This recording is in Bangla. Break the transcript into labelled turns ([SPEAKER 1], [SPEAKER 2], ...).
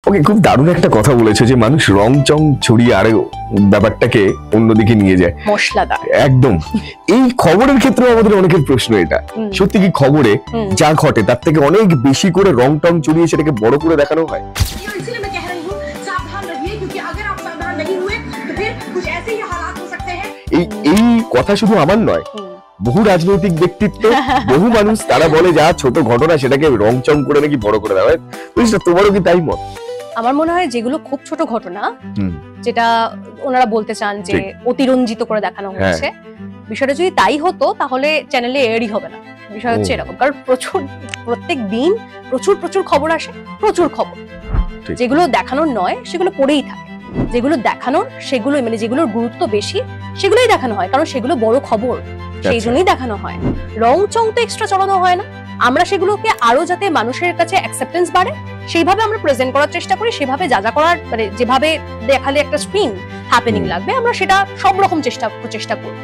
[SPEAKER 1] ওকে, খুব দারুণ একটা কথা বলেছো যে মানুষ রং চং ছড়িয়ে আরো ব্যাপারটাকে অন্যদিকে নিয়ে যায়,
[SPEAKER 2] মশলাদার
[SPEAKER 1] একদম। এই খবরের ক্ষেত্রে আমাদের অনেকের প্রশ্ন এটা, সত্যি কি খবরে যা ঘটে তার থেকে অনেক বেশি করে রং টং ছড়িয়ে সেটাকে বড় করে দেখানো হয়? এই কথা শুধু আমার নয়, বহু রাজনৈতিক ব্যক্তিত্ব, বহু মানুষ তারা বলে যা ছোট ঘটনা সেটাকে রং চং করে নাকি বড় করে দেওয়া হয়। তোমারও কি তাই মত?
[SPEAKER 2] আমার মনে হয় যেগুলো খুব ছোট ঘটনা, যেটা ওনারা বলতে চান যে অতিরঞ্জিত করে দেখানো হচ্ছে, বিষয়টা যদি তাই হতো তাহলে চ্যানেলে এরই হবে না। বিষয় হচ্ছে এরকম, কারণ প্রত্যেক দিন প্রচুর খবর আসে, প্রচুর খবর। যেগুলো দেখানোর নয় সেগুলো পড়েই থাকে, যেগুলো দেখানোর সেগুলো মানে যেগুলোর গুরুত্ব বেশি সেগুলোই দেখানো হয়, কারণ সেগুলো বড় খবর, সেই জন্যই দেখানো হয়। রং চং তো এক্সট্রা চড়ানো হয় না, আমরা সেগুলোকে আরো যাতে মানুষের কাছে অ্যাকসেপ্টেন্স বাড়ে সেইভাবে আমরা প্রেজেন্ট করার চেষ্টা করি। সেভাবে যা করার মানে যেভাবে দেখালে একটা স্ক্রিন হ্যাপেনিং লাগবে আমরা সেটা সব রকম চেষ্টা করি।